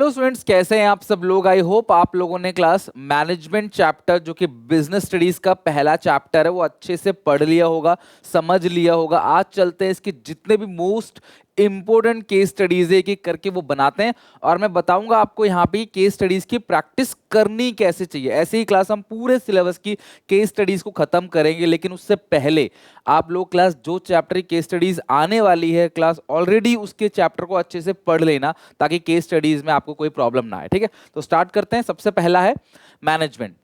Hello students, कैसे हैं आप सब लोग। आई होप आप लोगों ने क्लास मैनेजमेंट चैप्टर जो कि बिजनेस स्टडीज का पहला चैप्टर है वो अच्छे से पढ़ लिया होगा, समझ लिया होगा। आज चलते हैं इसके जितने भी मोस्ट इंपॉर्टेंट केस स्टडीज है एक एक करके वो बनाते हैं और मैं बताऊंगा आपको यहाँ पे केस स्टडीज की प्रैक्टिस करनी कैसे चाहिए। ऐसे ही क्लास हम पूरे सिलेबस की केस स्टडीज को खत्म करेंगे, लेकिन उससे पहले आप लोग क्लास जो चैप्टर की केस स्टडीज आने वाली है क्लास ऑलरेडी उसके चैप्टर को अच्छे से पढ़ लेना ताकि केस स्टडीज में आपको कोई प्रॉब्लम ना आए। ठीक है, तो स्टार्ट करते हैं। सबसे पहला है मैनेजमेंट।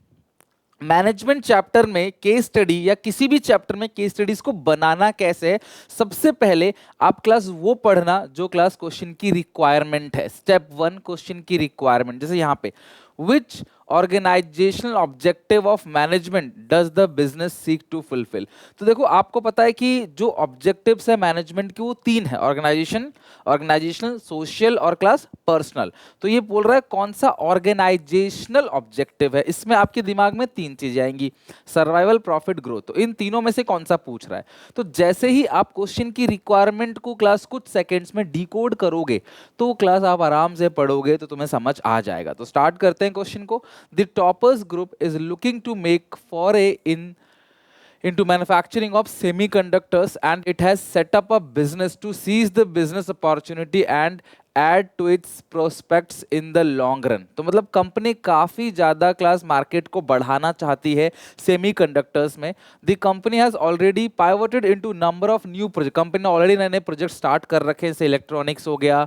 मैनेजमेंट चैप्टर में केस स्टडी या किसी भी चैप्टर में केस स्टडीज को बनाना कैसे है, सबसे पहले आप क्लास वो पढ़ना जो क्लास क्वेश्चन की रिक्वायरमेंट है। स्टेप 1 क्वेश्चन की रिक्वायरमेंट, जैसे यहां पे which organisational objective of management does the business seek to fulfil. तो देखो आपको पता है कि जो ऑब्जेक्टिव्स है मैनेजमेंट के वो तीन है, ऑर्गेनाइजेशनल, सोशल और क्लास पर्सनल। तो ये बोल रहा है कौन सा ऑर्गेनाइजेशनल ऑब्जेक्टिव है। इसमें आपके दिमाग में तीन चीजें आएंगी, सर्वाइवल, प्रॉफिट, ग्रोथ। तो इन तीनों में से कौन सा पूछ रहा है। तो जैसे ही आप क्वेश्चन की रिक्वायरमेंट को क्लास कुछ सेकेंड्स में डिकोड करोगे तो क्लास आप आराम से पढ़ोगे तो तुम्हें समझ आ जाएगा। तो स्टार्ट करते हैं क्वेश्चन को। The toppers group is looking to make foray into manufacturing of semiconductors, and it has set up a business to seize the business opportunity and add to its prospects in the long run। तो मतलब company काफी ज्यादा class market को बढ़ाना चाहती है semiconductors में। The company has already pivoted into number of new project. Company ने ऑलरेडी नए नए प्रोजेक्ट स्टार्ट कर रखे हैं, जैसे इलेक्ट्रॉनिक्स हो गया,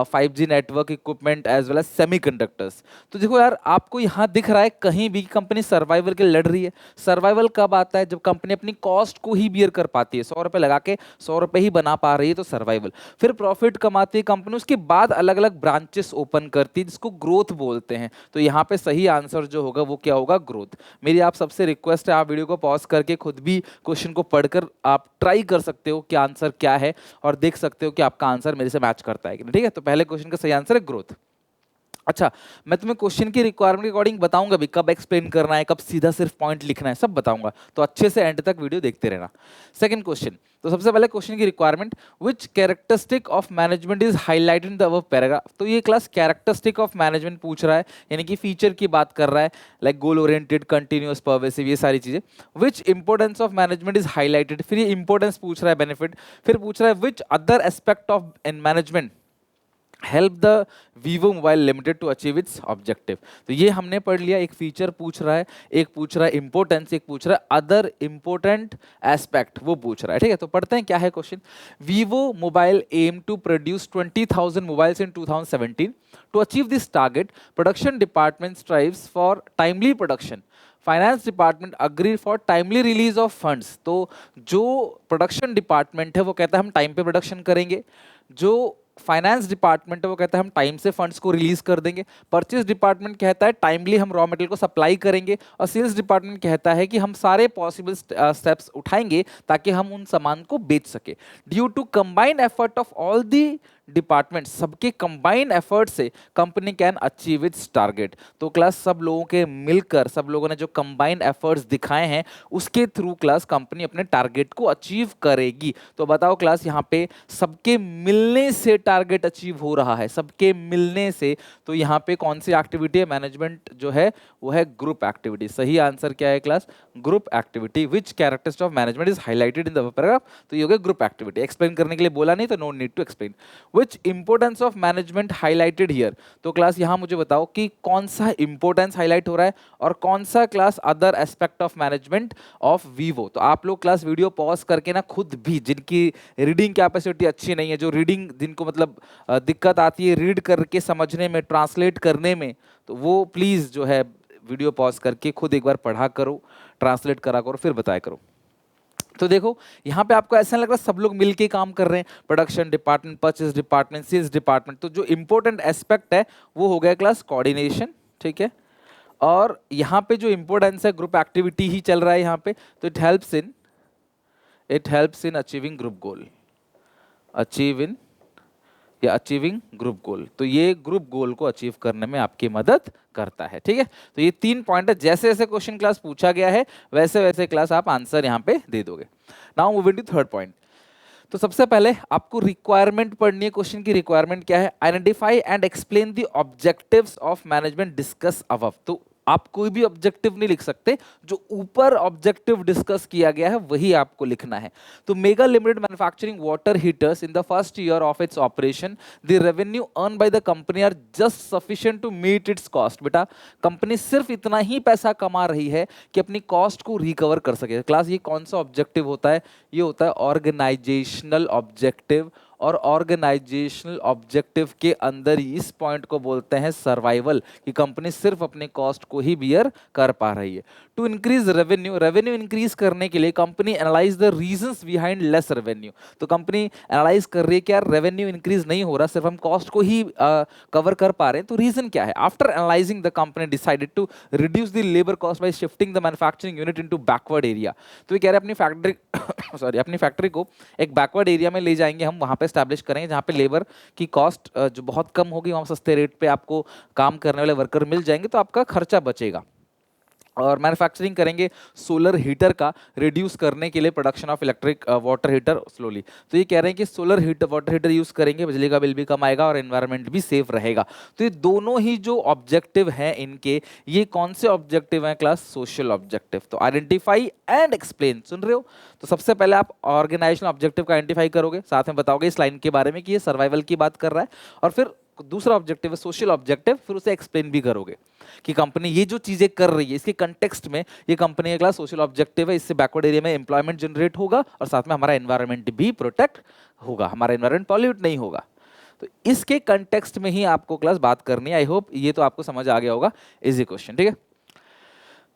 5G network equipment as well as semiconductors. तो देखो यार, आपको यहाँ दिख रहा है कहीं भी कंपनी सर्वाइवल के लिए लड़ रही है। सर्वाइवल कब आता है, जब कंपनी अपनी कॉस्ट को ही बियर कर पाती है, 100 रुपए लगा के 100 रुपए ही बना पा रही है, तो सर्वाइवल। फिर प्रॉफिट कमाती है कंपनी, उसके बाद अलग अलग ब्रांचेस ओपन करती है जिसको ग्रोथ बोलते हैं। तो यहाँ पे सही आंसर जो होगा वो क्या होगा, ग्रोथ। मेरी आप सबसे रिक्वेस्ट है, आप वीडियो को पॉज करके खुद भी क्वेश्चन को पढ़कर आप ट्राई कर सकते हो कि आंसर क्या है और देख सकते हो कि आपका आंसर मेरे से मैच करता है कि नहीं। ठीक है, तो पहले क्वेश्चन का सही आंसर है ग्रोथ। अच्छा, मैं तुम्हें क्वेश्चन की रिक्वायरमेंट के अकॉर्डिंग बताऊंगा भी, कब एक्सप्लेन करना है, कब सीधा सिर्फ पॉइंट लिखना है, सब बताऊंगा। तो अच्छे से एंड तक वीडियो देखते रहना। सेकंड क्वेश्चन, तो सबसे पहले क्वेश्चन की requirement, which characteristic of management is highlighted in the above paragraph. तो ये क्लास कैरेक्टरिस्टिक ऑफ मैनेजमेंट पूछ रहा है, यानी कि फीचर की बात कर रहा है, like goal oriented, continuous, pervasive, ये सारी चीजें। Which importance of management is highlighted, फिर ये इंपोर्टेंस पूछ रहा है, बेनिफिट। फिर पूछ रहा है which other aspect of in management help the Vivo mobile limited to achieve its objective. तो ये हमने पढ़ लिया, एक फीचर पूछ रहा है, एक पूछ रहा है इंपोर्टेंस, एक पूछ रहा है अदर इंपोर्टेंट एस्पेक्ट, वो पूछ रहा है। ठीक है, तो पढ़ते हैं क्या है question. Vivo mobile aim to produce 20,000 mobiles in 2017। To achieve this target, production department strives for timely production. Finance department agree for timely release of funds. तो जो प्रोडक्शन डिपार्टमेंट है वो कहता है हम टाइम पे प्रोडक्शन करेंगे, जो फाइनेंस डिपार्टमेंट है वो कहता है हम टाइम से फंड्स को रिलीज कर देंगे, परचेज डिपार्टमेंट कहता है टाइमली हम रॉ मटेरियल को सप्लाई करेंगे, और सेल्स डिपार्टमेंट कहता है कि हम सारे पॉसिबल स्टेप्स उठाएंगे ताकि हम उन सामान को बेच सके। Due to combined effort of all the department, सबके कंबाइंड एफर्ट से company can achieve its target. तो क्लास सब लोगों के मिलकर, सब लोगों ने जो कंबाइंड एफर्ट्स दिखाए हैं उसके थ्रू क्लास कंपनी अपने टारगेट को अचीव करेगी। तो बताओ क्लास, यहाँ पे सबके मिलने से टारगेट अचीव हो रहा है, सबके मिलने से। तो यहाँ पे कौन सी एक्टिविटी है, मैनेजमेंट जो है वो है ग्रुप एक्टिविटी। सही आंसर क्या है class, group activity. Which characteristic of management is highlighted in the paragraph. तो ये हो गया ग्रुप एक्टिविटी। एक्सप्लेन करने के लिए बोला नहीं तो no need to explain. Which importance of management highlighted here. तो क्लास यहाँ मुझे बताओ कि कौन सा इंपोर्टेंस हाईलाइट हो रहा है और कौन सा class other aspect of management of Vivo. तो आप लोग क्लास वीडियो पॉज करके ना खुद भी, जिनकी रीडिंग कैपेसिटी अच्छी नहीं है, जो रीडिंग जिनको मतलब दिक्कत आती है रीड करके समझने में, ट्रांसलेट करने में, तो वो प्लीज जो है वीडियो पॉज करके खुद एक बार पढ़ा करो, ट्रांसलेट करा करो, फिर बताया करो। तो देखो यहाँ पे आपको ऐसा लग रहा है सब लोग मिलके काम कर रहे हैं, production department, purchase department, sales department. तो जो इंपॉर्टेंट एस्पेक्ट है वो हो गया क्लास कोऑर्डिनेशन। ठीक है, और यहाँ पे जो इंपॉर्टेंस है ग्रुप एक्टिविटी ही चल रहा है यहाँ पे। तो it helps in achieving group goal, achieving group गोल। तो ये ग्रुप गोल को अचीव करने में आपकी मदद करता है। ठीक है, तो ये 3 पॉइंट है। जैसे जैसे क्वेश्चन क्लास पूछा गया है वैसे वैसे क्लास आप आंसर यहाँ पे दे दोगे। Now moving to third point. तो सबसे पहले आपको रिक्वायरमेंट पढ़नी है। क्वेश्चन की रिक्वायरमेंट क्या है? Identify and explain the objectives of management discuss above. तो आप कोई भी ऑब्जेक्टिव नहीं लिख सकते, जो ऊपर ऑब्जेक्टिव डिस्कस किया गया है वही आपको लिखना है। तो Mega limited manufacturing water heaters in the first year of its operation, the revenue earn by the company are just sufficient to meet its cost. बेटा कंपनी सिर्फ इतना ही पैसा कमा रही है कि अपनी कॉस्ट को रिकवर कर सके। क्लास ये कौन सा ऑब्जेक्टिव होता है? ये होता है ऑर्गेनाइजेशनल ऑब्जेक्टिव, और ऑर्गेनाइजेशनल ऑब्जेक्टिव के अंदर ही इस पॉइंट को बोलते हैं सर्वाइवल, कि कंपनी सिर्फ अपने कॉस्ट को ही बियर कर पा रही है। To increase revenue, revenue increase करने के लिए company analyse the reasons behind less revenue. तो कंपनी एनालाइज कर रही है कि यार रेवेन्यू इंक्रीज नहीं हो रहा, सिर्फ हम कॉस्ट को ही कवर कर पा रहे हैं, तो रीजन क्या है? After analysing the company decided to reduce the labour cost by shifting the manufacturing unit into backward area. तो ये कह रहे हैं अपनी फैक्ट्री सॉरी अपनी फैक्ट्री को एक बैकवर्ड एरिया में ले जाएंगे, हम वहां पे एस्टैब्लिश करेंगे जहां पे लेबर की कॉस्ट जो बहुत कम होगी, वहां सस्ते रेट पे आपको काम करने वाले वर्कर मिल जाएंगे, तो आपका खर्चा बचेगा। और मैन्युफैक्चरिंग करेंगे सोलर हीटर का रिड्यूस करने के लिए, production of electric water heater slowly. तो ये कह रहे हैं कि solar heater water heater use करेंगे, बिजली का बिल भी कम आएगा और एनवायरनमेंट भी सेफ रहेगा। तो ये दोनों ही जो ऑब्जेक्टिव हैं इनके, ये कौन से ऑब्जेक्टिव हैं क्लास? Social objective. तो आइडेंटिफाई एंड एक्सप्लेन, सुन रहे हो? तो सबसे पहले आप ऑर्गेनाइजेशनल ऑब्जेक्टिव का आइडेंटिफाई करोगे, साथ में बताओगे इस लाइन के बारे में कि ये सर्वाइवल की बात कर रहा है, और फिर दूसरा ऑब्जेक्टिव है सोशल ऑब्जेक्टिव, फिर उसे एक्सप्लेन भी करोगे कि कंपनी ये जो चीजें कर रही है इसके कंटेक्स्ट में ये कंपनी का क्लास सोशल ऑब्जेक्टिव है, इससे बैकवर्ड एरिया में एम्प्लॉयमेंट जनरेट होगा और साथ में हमारा एनवायरनमेंट भी प्रोटेक्ट होगा, हमारा एनवायरनमेंट पॉल्यूट नहीं होगा। तो इसके कंटेक्स्ट में ही आपको क्लास बात करनी है। आई होप ये तो आपको समझ आ गया होगा, इजी क्वेश्चन, ठीक है।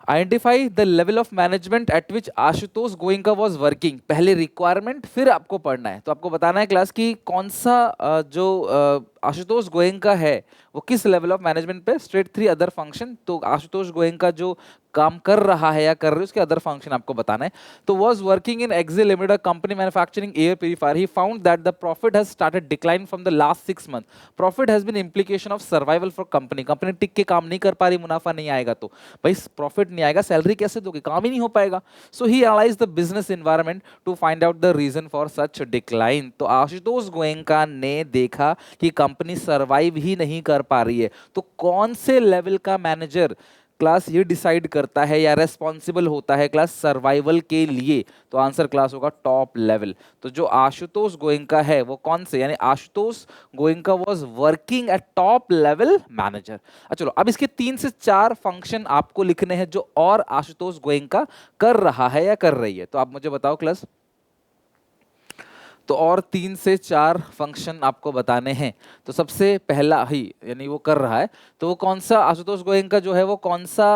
Identify the level of management eight which Ashutosh Goenka was working. पहले रिक्वायरमेंट, फिर आपको पढ़ना है। तो आपको बताना है क्लास की कौन सा जो आशुतोष गोयनका है वो किस लेवल ऑफ मैनेजमेंट पे। स्ट्रेट 3 अदर फंक्शन, तो आशुतोष गोयनका जो काम कर रहा है या कर रही है उसके अदर फंक्शन आपको बताना है। तो was working in excel limited, a company manufacturing air purifier, he found that the profit has started decline from the last 6 month. Profit has been implication of survival for company. Company टिक के काम नहीं कर पा रही, मुनाफा नहीं आएगा, तो भाई प्रॉफिट नहीं आएगा, सैलरी कैसे दोगे, काम ही नहीं हो पाएगा। So he analyse the business environment to find out the reason for such decline. तो आशुतोष गोयनका ने देखा कि कंपनी सर्वाइव ही नहीं कर पा रही है, तो कौन से लेवल का मैनेजर क्लास ये डिसाइड करता है या रेस्पॉन्सिबल होता है क्लास सर्वाइवल के लिए? तो आंसर क्लास होगा टॉप लेवल। तो जो आशुतोष गोयनका है वो कौन से, यानी Ashutosh Goenka was working at top level manager. चलो अब इसके 3 से 4 फंक्शन आपको लिखने हैं जो और आशुतोष गोयनका कर रहा है या कर रही है। तो आप मुझे बताओ क्लास, तो और 3 से 4 फंक्शन आपको बताने हैं। तो सबसे पहला ही यानी वो कर रहा है, तो वो कौन सा आशुतोष गोयनका जो है वो कौन सा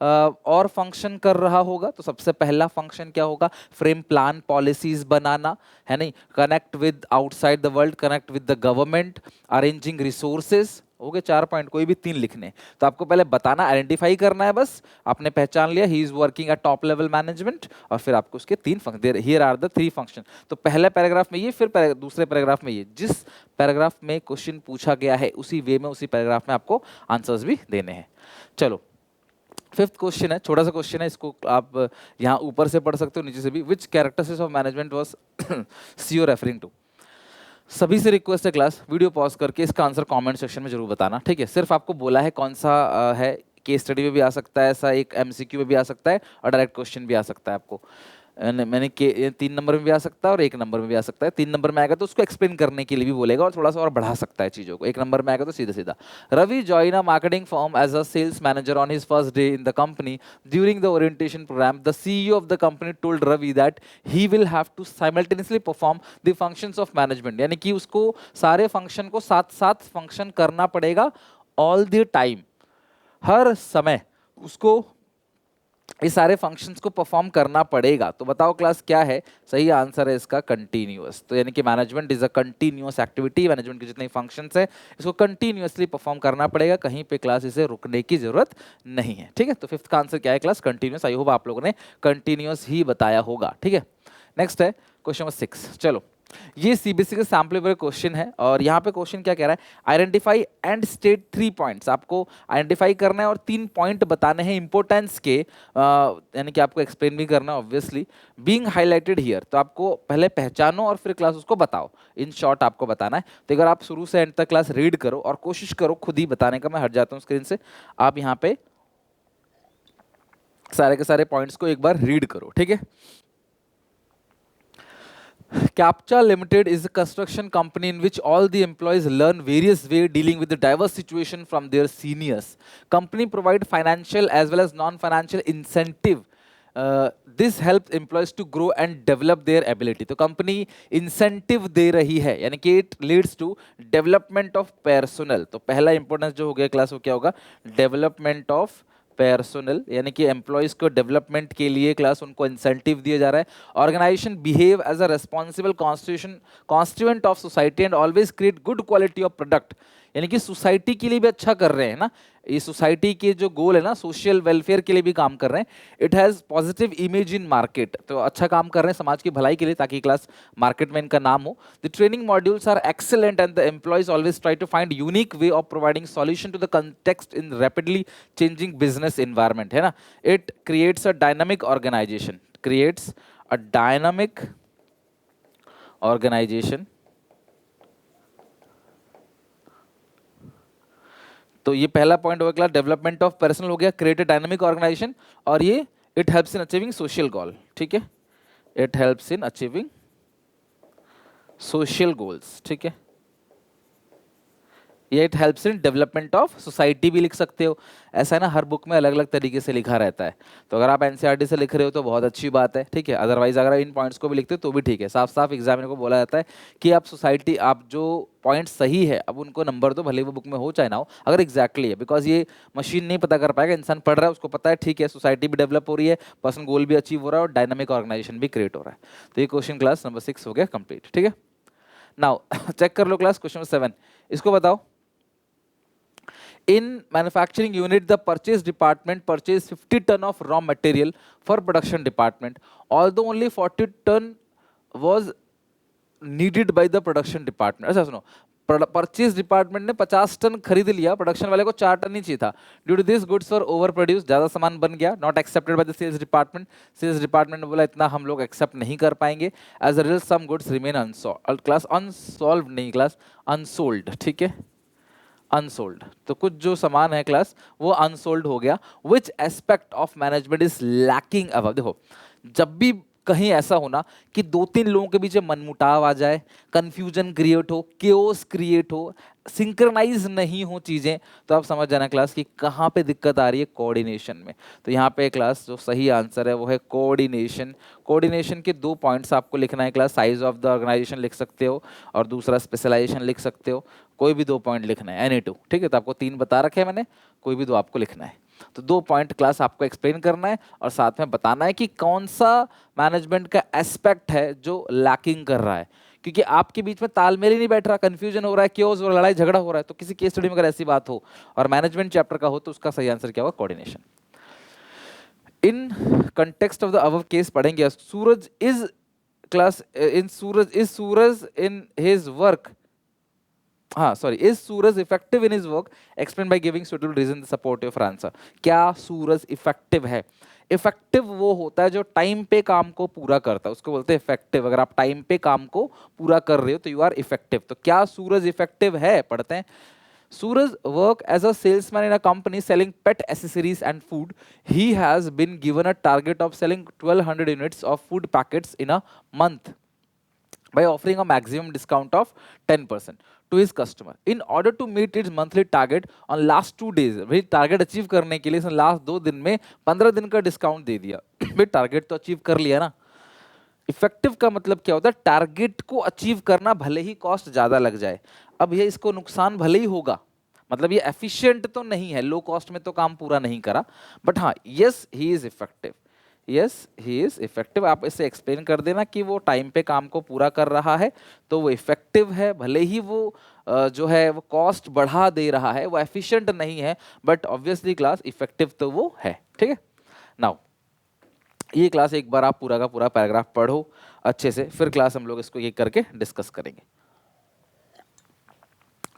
और फंक्शन कर रहा होगा? तो सबसे पहला फंक्शन क्या होगा? फ्रेम प्लान पॉलिसीज बनाना, है नहीं, connect with outside the world, connect with the government, arranging resources. हो गए 4 पॉइंट, कोई भी 3 लिखने। तो आपको पहले बताना, आइडेंटिफाई करना है, बस आपने पहचान लिया he is working at top level management, और फिर आपको उसके 3 function, here are the 3 function. तो पहले पैराग्राफ में ये, फिर दूसरे पैराग्राफ में ये, जिस पैराग्राफ में क्वेश्चन पूछा गया है उसी वे में उसी पैराग्राफ में आपको आंसर्स भी देने हैं। चलो 5th क्वेश्चन है, छोटा सा क्वेश्चन है, इसको आप यहाँ ऊपर से पढ़ सकते हो, नीचे से भी। Which characteristics of management was CEO referring to. सभी से रिक्वेस्ट है क्लास, वीडियो पॉज करके इसका आंसर कमेंट सेक्शन में जरूर बताना, ठीक है। सिर्फ आपको बोला है कौन सा है, केस स्टडी में भी आ सकता है ऐसा, एक एमसीक्यू में भी आ सकता है और डायरेक्ट क्वेश्चन भी आ सकता है आपको। मैंने 3 नंबर में भी आ सकता है और 1 नंबर में भी आ सकता है। 3 नंबर में आएगा तो उसको एक्सप्लेन करने के लिए भी बोलेगा और थोड़ा सा और बढ़ा सकता है चीज़ों को। 1 नंबर में आएगा तो सीधा सीधा। Ravi join a marketing firm as a sales manager on his first day in the company. During the orientation programme the CEO of the company told Ravi that he will have to simultaneously perform the functions of management, यानी कि उसको सारे function को साथ साथ function करना पड़ेगा all the time, हर समय उसको ये सारे फंक्शंस को परफॉर्म करना पड़ेगा। तो बताओ क्लास क्या है सही आंसर? है इसका कंटिन्यूअस। तो यानी कि management is a continuous activity, management के जितने फंक्शंस है इसको कंटिन्यूअसली परफॉर्म करना पड़ेगा, कहीं पे क्लास इसे रुकने की जरूरत नहीं है, ठीक है। तो 5th का आंसर क्या है क्लास? कंटिन्यूअस। आई होप आप लोगों ने कंटिन्यूअस ही बताया होगा, ठीक है। नेक्स्ट है क्वेश्चन नंबर 6। चलो ये सीबीएसई का सैम्पल पेपर क्वेश्चन है और यहाँ पे क्वेश्चन क्या कह रहा है, आइडेंटिफाई एंड स्टेट 3 पॉइंट्स। आपको आइडेंटिफाई करना है और 3 पॉइंट बताने हैं इंपोर्टेंस के, यानी कि आपको एक्सप्लेन भी करना है ऑब्वियसली। बीइंग हाईलाइटेड हियर, तो आपको पहले पहचानो और फिर क्लास उसको बताओ, इन शॉर्ट आपको बताना है। तो अगर आप शुरू से एंड तक क्लास रीड करो और कोशिश करो खुद ही बताने का, मैं हट जाता हूँ स्क्रीन से, आप यहाँ पे सारे के सारे पॉइंट्स को एक बार रीड करो, ठीक है। Capcha Limited is a construction company in which all the employees learn various ways dealing with the diverse situation from their seniors. Company provide financial as well as non-financial incentive. This helps employees to grow and develop their ability. तो company incentive दे रही है, यानी कि it leads to development of personnel. तो पहला importance जो हो गया क्लास वो क्या होगा, development of पर्सनल, यानी कि एम्प्लॉयज को डेवलपमेंट के लिए क्लास उनको इंसेंटिव दिया जा रहा है। Organisation behave as a responsible constituent of society and always create good quality of product, यानी कि सोसाइटी के लिए भी अच्छा कर रहे हैं ना, ये सोसाइटी के जो गोल है ना, सोशल वेलफेयर के लिए भी काम कर रहे हैं। It has positive image in market, तो अच्छा काम कर रहे हैं समाज की भलाई के लिए ताकि क्लास मार्केट में इनका नाम हो। The training modules are excellent and the employees always try to find unique way of providing solution to the context in rapidly changing business environment, है ना। It creates a dynamic organisation, creates a dynamic organisation. तो ये पहला point हो गया, development of personal हो गया, create a dynamic organisation, और ये it helps in achieving social goal, ठीक है, it helps in achieving social goals, ठीक है। ये it helps in development of society भी लिख सकते हो, ऐसा है ना, हर बुक में अलग अलग तरीके से लिखा रहता है। तो अगर आप एनसीईआरटी से लिख रहे हो तो बहुत अच्छी बात है, ठीक है। अदरवाइज अगर इन पॉइंट्स को भी लिखते हो तो भी ठीक है। साफ साफ एग्जामिनर को बोला जाता है कि आप सोसाइटी, आप जो पॉइंट सही है अब उनको नंबर दो, भले वो बुक में हो चाहे ना हो, अगर एग्जैक्टली है, बिकॉज ये मशीन नहीं पता कर पाएगा, इंसान पढ़ रहा है उसको पता है, ठीक है, सोसाइटी भी डेवलप हो रही है, पर्सनल गोल भी अचीव हो रहा है और डायनामिक ऑर्गेनाइजेशन भी क्रिएट हो रहा है। तो ये क्वेश्चन क्लास नंबर 6 हो गया कंप्लीट, ठीक है। नाउ चेक कर लो क्लास क्वेश्चन नंबर 7, इसको बताओ। In manufacturing unit, the purchase department purchased 50 ton of raw material for production department. Although only 40 ton was needed by the production department. ऐसा सुनो, purchase department ने 50 ton खरीद लिया, production वाले को 4 टन ही चाहिए था। Due to this goods for over produce, ज्यादा सामान बन गया, not accepted by the sales department. Sales department ने बोला इतना हम लोग एक्सेप्ट नहीं कर पाएंगे। As a result some goods remain unsolved, class unsolved नहीं, क्लास अनसोल्ड, ठीक है, अनसोल्ड। तो कुछ जो सामान है क्लास वो अनसोल्ड हो गया। Which aspect of management is lacking above. देखो, जब भी कहीं ऐसा होना कि 2-3 लोगों के बीच में मनमुटाव आ जाए, कंफ्यूजन क्रिएट हो, केओस क्रिएट हो, सिंक्रनाइज नहीं हो चीजें, तो आप समझ जाना क्लास कि कहाँ पे दिक्कत आ रही है, कोऑर्डिनेशन में। तो यहाँ पे क्लास जो सही आंसर है वो है कोऑर्डिनेशन। कोऑर्डिनेशन के 2 पॉइंट्स आपको लिखना है class, size of the organisation लिख सकते हो और दूसरा स्पेशलाइजेशन लिख सकते हो, कोई भी 2 पॉइंट लिखना है, एनी 2, ठीक है। तो आपको 3 बता रखे हैं मैंने, कोई भी 2 आपको लिखना है। तो 2 पॉइंट क्लास आपको एक्सप्लेन करना है और साथ में बताना है कि कौन सा मैनेजमेंट का एस्पेक्ट है जो लैकिंग कर रहा है, क्योंकि आपके बीच में तालमेल ही नहीं बैठ रहा, कंफ्यूजन हो रहा है, क्यों हो, लड़ाई झगड़ा हो रहा है। तो किसी केस स्टडी में अगर ऐसी बात हो और मैनेजमेंट चैप्टर का हो तो उसका सही आंसर क्या होगा, coordination. In context of the above case पढ़ेंगे, Suraj is class in Suraj in his work, हाँ sorry, is Suraj effective in his work, explain by giving suitable reason supportive for answer. क्या सूरज इफेक्टिव है? इफेक्टिव वो होता है जो टाइम पे काम को पूरा करता है, उसको बोलते हैं इफेक्टिव। अगर आप टाइम पे काम को पूरा कर रहे हो तो यू आर इफेक्टिव। तो क्या सूरज इफेक्टिव है, पढ़ते हैं। Suraj work as a salesman in a company selling pet accessories and food. He has been given a target of selling 1200 units of food packets in a month by offering a maximum discount of 10% to his customer. In order to meet its monthly target on last 2 days, भाई target achieve करने के लिए इसने last 2 दिन में 15 दिन का discount दे दिया। भाई टारगेट तो अचीव कर लिया ना। इफेक्टिव का मतलब क्या होता है, टारगेट को अचीव करना भले ही कॉस्ट ज्यादा लग जाए। अब ये इसको नुकसान भले ही होगा, मतलब ये एफिशिएंट तो नहीं है, लो कॉस्ट में तो काम पूरा नहीं करा, बट हाँ yes he is effective, yes he is effective. आप इसे एक्सप्लेन कर देना कि वो टाइम पे काम को पूरा कर रहा है तो वो इफेक्टिव है, भले ही वो जो है वो कॉस्ट बढ़ा दे रहा है, वो एफिशिएंट नहीं है, बट ऑब्वियसली क्लास इफेक्टिव तो वो है, ठीक है। नाउ ये क्लास एक बार आप पूरा का पूरा पैराग्राफ पढ़ो, अच्छे से, फिर क्लास हम लोग इसको ये करके डिस्कस करेंगे।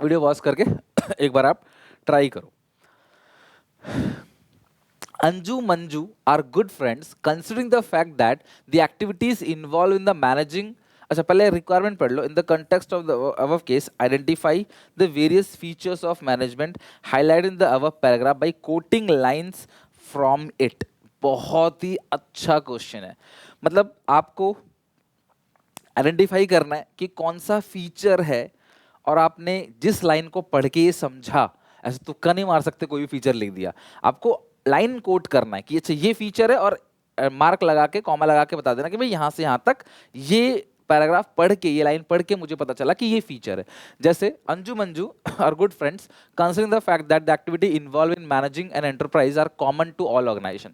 वीडियो पॉज करके एक बार आप ट्राई करो। Anju Manju are good friends considering the fact that the activities involved in the managing, अच्छा पहले रिक्वायरमेंट पढ़ लो। In the context of the above case identify the various features of management highlight in the above paragraph by quoting lines from it. बहुत ही अच्छा question है। मतलब आपको आइडेंटिफाई करना है कि कौन सा फीचर है, और आपने जिस लाइन को पढ़ के ये समझा, ऐसे तुक्का नहीं मार सकते कोई भी फीचर लिख दिया। आपको लाइन कोट करना है कि अच्छा ये फीचर है, और मार्क लगा के कॉमा लगा के बता देना कि भाई यहाँ से यहाँ तक ये पैराग्राफ पढ़ के, ये लाइन पढ़ के मुझे पता चला कि ये फीचर है। जैसे Anju Manju are good friends considering the fact that the activity involve in managing an enterprise are common to all organisation.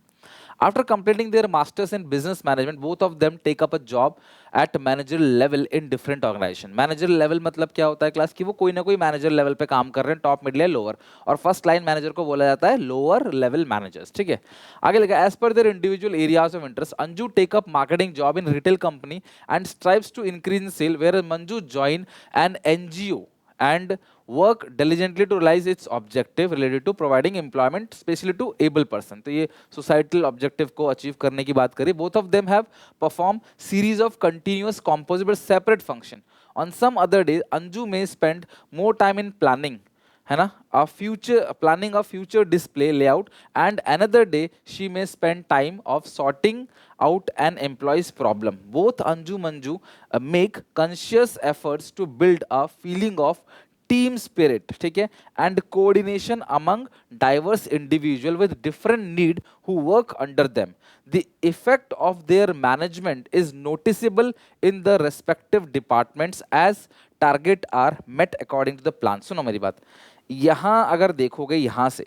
After completing their masters in business management, both of them take up a job at managerial level in different organization. Managerial level मतलब क्या होता है class, कि वो कोई ना कोई manager level पे काम कर रहे हैं, टॉप, मिडिल या लोअर, और फर्स्ट लाइन मैनेजर को बोला जाता है लोअर लेवल मैनेजर्स। ठीक है, आगे लिखा as per their individual areas of interest Anju take up marketing job in retail company and strives to increase in sale, where Manju join an NGO and work diligently to realize its objective related to providing employment especially to able person। तो ये societal objective को achieve करने की बात करी। Both of them have performed series of continuous composite but separate function। On some other days Anju may spend more time in planning, है ना, a future planning of future display layout, and another day she may spend time of sorting out an employee's problem। Both Anju Manju make conscious efforts to build a feeling of team spirit, ठीक है, and coordination among diverse individual with different need who work under them। The effect of their management is noticeable in the respective departments as target are met according to the plan। सुनो मेरी बात, यहाँ अगर देखोगे यहाँ से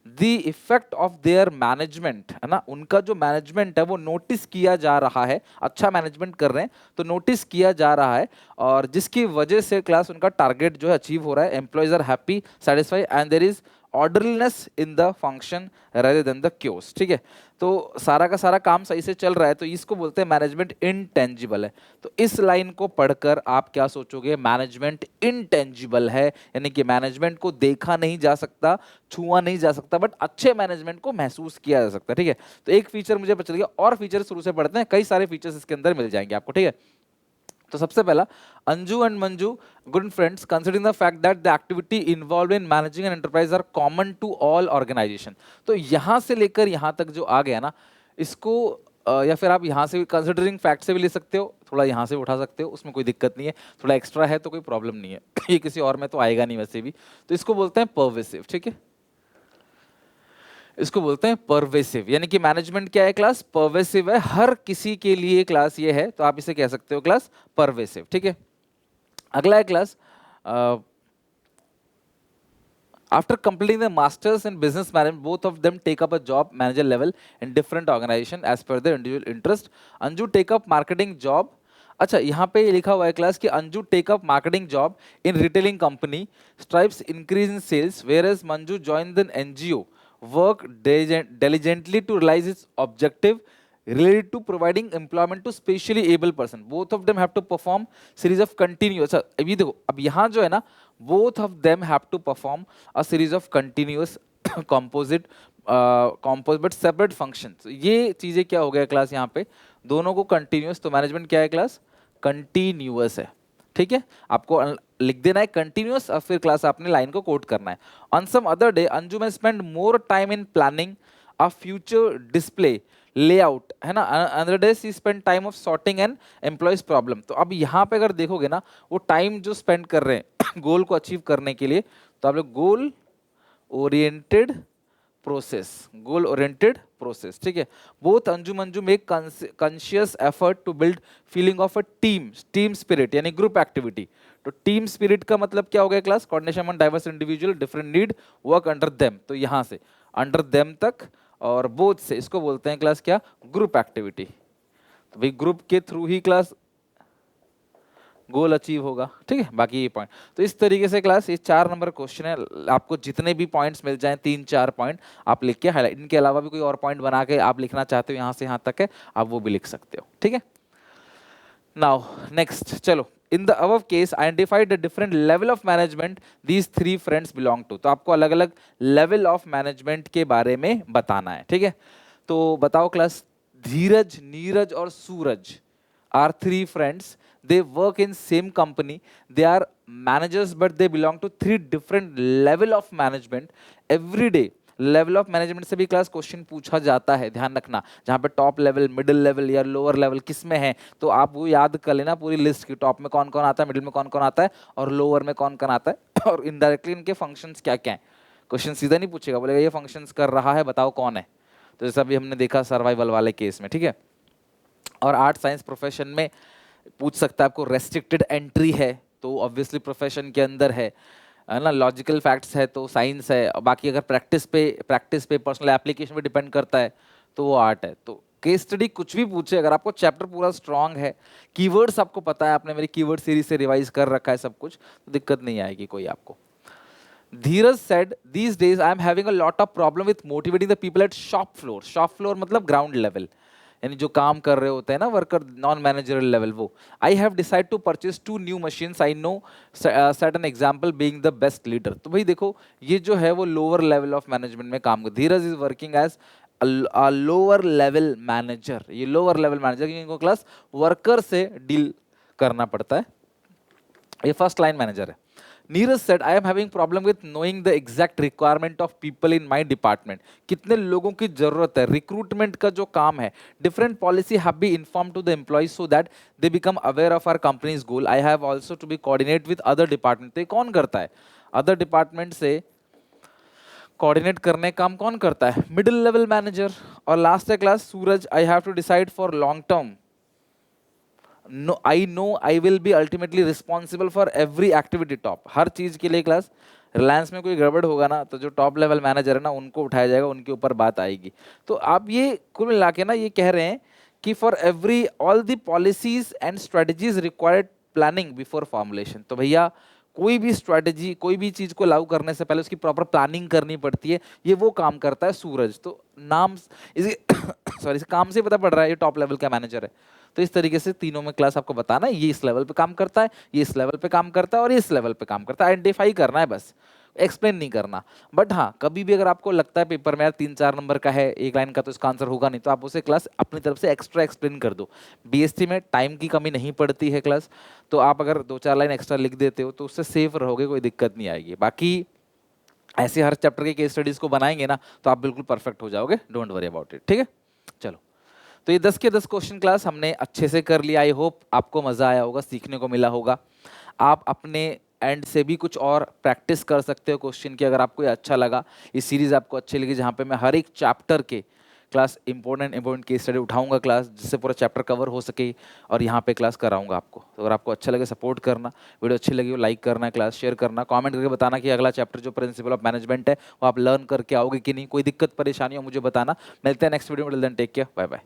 the effect of their management, है ना, उनका जो मैनेजमेंट है वो नोटिस किया जा रहा है। अच्छा मैनेजमेंट कर रहे हैं तो नोटिस किया जा रहा है, और जिसकी वजह से क्लास उनका टारगेट जो है अचीव हो रहा है। Employees are happy, satisfy, and there is orderliness in the function rather than the chaos. ठीक है, तो सारा का सारा काम सही से चल रहा है, तो इसको बोलते हैं मैनेजमेंट इनटेंजिबल है। तो इस लाइन को पढ़कर आप क्या सोचोगे, मैनेजमेंट इनटेंजिबल है, यानी कि मैनेजमेंट को देखा नहीं जा सकता, छुआ नहीं जा सकता, बट अच्छे मैनेजमेंट को महसूस किया जा सकता है। ठीक है, तो एक फीचर मुझे पता चल गया, और फीचर शुरू से पढ़ते हैं, कई सारे फीचर्स इसके अंदर मिल जाएंगे आपको। ठीक है, तो सबसे पहला, Anju and Manju good friends considering the fact that the activity involve in managing an enterprise are common to all organisation. तो यहां से लेकर यहां तक जो आ गया ना, इसको या फिर आप यहां से कंसिडरिंग फैक्ट से भी ले सकते हो, थोड़ा यहां से उठा सकते हो, उसमें कोई दिक्कत नहीं है, थोड़ा एक्स्ट्रा है तो कोई प्रॉब्लम नहीं है ये किसी और में तो आएगा नहीं वैसे भी। तो इसको बोलते हैं परवेसिव। ठीक है, इसको बोलते हैं परवेसिव, यानी कि मैनेजमेंट क्या है क्लास, परवेसिव है, हर किसी के लिए क्लास ये है, तो आप इसे कह सकते हो क्लास परवेसिव। ठीक है, अगला है class after completing the masters in business management both of them take up a job manager level in different organization as per their individual interest. Anju take up marketing job, अच्छा यहाँ पे लिखा हुआ है क्लास कि Anju take up marketing job in retailing company, strives increase in sales, where as Manju join the NGO, work diligently to realize its objective related to providing employment to specially able person। both of them have to perform series of continuous, अभी देखो, अब यहाँ जो है ना, both of them have to perform a series of continuous composite but separate functions। ये चीजें क्या हो गया क्लास, यहाँ पे दोनों को कंटिन्यूस, तो मैनेजमेंट क्या है क्लास, कंटिन्यूअस है। ठीक है, आपको लिख देना है कंटिन्यूअस, और फिर क्लास आपने लाइन को कोट करना है। On some other day Anju may spend more time in planning a future display layout, है ना, another day she spend time of sorting an employees problem. तो अब यहाँ पे अगर देखोगे ना, वो टाइम जो स्पेंड कर रहे हैं गोल को अचीव करने के लिए, तो आप लोग goal oriented process, goal oriented process. ठीक है, both Anju Manju make conscious effort to build feeling of a team spirit, यानी ग्रुप एक्टिविटी। तो टीम स्पिरिट का मतलब क्या हो गया class, coordination among diverse individual different need work under them. तो यहाँ से अंडर देम तक और बोथ से, इसको बोलते हैं क्लास क्या, ग्रुप एक्टिविटी। तो भाई ग्रुप के थ्रू ही क्लास गोल अचीव होगा। ठीक है, बाकी ये पॉइंट, तो इस तरीके से क्लास ये 4 नंबर क्वेश्चन है, आपको जितने भी पॉइंट्स मिल जाएं 3-4 पॉइंट आप लिख के हाईलाइट, इनके अलावा भी कोई और पॉइंट बना के आप लिखना चाहते हो यहाँ से यहाँ तक है, आप वो भी लिख सकते हो। ठीक है, नाउ नेक्स्ट चलो, in the above case identify the different level of management these three friends belong to. तो आपको अलग अलग लेवल ऑफ मैनेजमेंट के बारे में बताना है, ठीक है। तो बताओ क्लास, धीरज, नीरज और Suraj are three friends, they work in same company, they are managers but they belong to three different level of management every day। Level of management से भी क्लास क्वेश्चन पूछा जाता है, ध्यान रखना, जहाँ पे टॉप लेवल, मिडिल लेवल या लोअर लेवल किस में है, तो आप वो याद कर लेना पूरी लिस्ट की, टॉप में कौन कौन आता है, मिडिल में कौन कौन आता है और लोअर में कौन कौन आता है और इनडायरेक्टली इनके फंक्शंस क्या क्या हैं। क्वेश्चन सीधा नहीं पूछेगा, बोलेगा ये फंक्शंस कर रहा है बताओ कौन है। तो जैसा भी हमने देखा सर्वाइवल वाले केस में, ठीक है। और आर्ट साइंस प्रोफेशन में पूछ सकता है आपको, रेस्ट्रिक्टेड एंट्री है तो ऑब्वियसली प्रोफेशन के अंदर है ना, लॉजिकल फैक्ट्स है तो साइंस है, बाकी अगर प्रैक्टिस पे पर्सनल एप्लीकेशन पे डिपेंड करता है तो वो आर्ट है। तो केस स्टडी कुछ भी पूछे, अगर आपको चैप्टर पूरा स्ट्रांग है, कीवर्ड्स आपको पता है, आपने मेरी कीवर्ड सीरीज से रिवाइज कर रखा है सब कुछ, तो दिक्कत नहीं आएगी कोई आपको। धीरज said these days I am having a lot of problem with motivating the people at shop floor। shop floor मतलब ग्राउंड लेवल, यानी जो काम कर रहे होते हैं ना वर्कर, नॉन मैनेजरल लेवल वो। I have decide to purchase 2 new machines, I know set an example being the best leader. तो भाई देखो ये जो है वो लोअर लेवल ऑफ मैनेजमेंट में काम कर, Dheeraj is working as lower level manager. ये लोअर लेवल मैनेजर क्योंकि इनको क्लास वर्कर से डील करना पड़ता है, ये फर्स्ट लाइन मैनेजर है। Neeraj said I am having problem with knowing the exact requirement of people in my department। कितने लोगों की जरूरत है, रिक्रूटमेंट का जो काम है, different policy have been informed to the employees so that they become aware of our company's goal। I have also to be coordinate with other department। तो ये कौन करता है, अदर डिपार्टमेंट से कोऑर्डिनेट करने काम कौन करता है, मिडिल लेवल मैनेजर। और लास्ट है class Suraj, I have to decide for long term, no I know I will be ultimately responsible for every activity top. हर चीज के लिए क्लास रिलायंस में कोई गड़बड़ होगा ना तो जो टॉप लेवल मैनेजर है ना उनको उठाया जाएगा, उनके ऊपर बात आएगी। तो आप ये कुल मिला के ना ये कह रहे हैं कि for every all the policies and strategies required planning before formulation. तो भैया कोई भी स्ट्रेटजी, कोई भी चीज को लागू करने से पहले उसकी प्रॉपर प्लानिंग करनी पड़ती है, ये वो काम करता है सूरज। तो नाम इसी सॉरी इस काम से पता पड़ रहा है ये टॉप लेवल का मैनेजर है। तो इस तरीके से तीनों में क्लास आपको बताना है, ये इस लेवल पे काम करता है, ये इस लेवल पे काम करता है और ये इस लेवल पे काम करता है, आइडेंटिफाई करना है बस, एक्सप्लेन नहीं करना। बट हाँ कभी भी अगर आपको लगता है पेपर में यार 3-4 नंबर का है, एक लाइन का तो इसका आंसर होगा नहीं, तो आप उसे क्लास अपनी तरफ से एक्स्ट्रा एक्सप्लेन कर दो। बीएसटी में टाइम की कमी नहीं पड़ती है क्लास, तो आप अगर 2-4 लाइन एक्स्ट्रा लिख देते हो तो उससे सेफ रहोगे, कोई दिक्कत नहीं आएगी। बाकी ऐसे हर चैप्टर के केस स्टडीज को बनाएंगे ना तो आप बिल्कुल परफेक्ट हो जाओगे, डोंट वरी अबाउट इट, ठीक है। चलो तो ये 10 के 10 क्वेश्चन क्लास हमने अच्छे से कर लिया, आई होप आपको मजा आया होगा, सीखने को मिला होगा। आप अपने एंड से भी कुछ और प्रैक्टिस कर सकते हो क्वेश्चन की, अगर आपको ये अच्छा लगा, ये सीरीज आपको अच्छी लगी जहाँ पे मैं हर एक चैप्टर के क्लास इंपॉर्टेंट केस स्टडी उठाऊंगा क्लास, जिससे पूरा चैप्टर कवर हो सके और यहाँ पे क्लास कराऊंगा आपको। तो अगर आपको अच्छा लगे सपोर्ट करना, वीडियो अच्छी लगी हो लाइक करना, क्लास शेयर करना, कमेंट करके बताना कि अगला चैप्टर जो प्रिंसिपल ऑफ मैनेजमेंट है वो आप लर्न करके आओगे कि नहीं, कोई दिक्कत परेशानी हो मुझे बताना। मिलते हैं नेक्स्ट वीडियो में, till then take care, bye bye.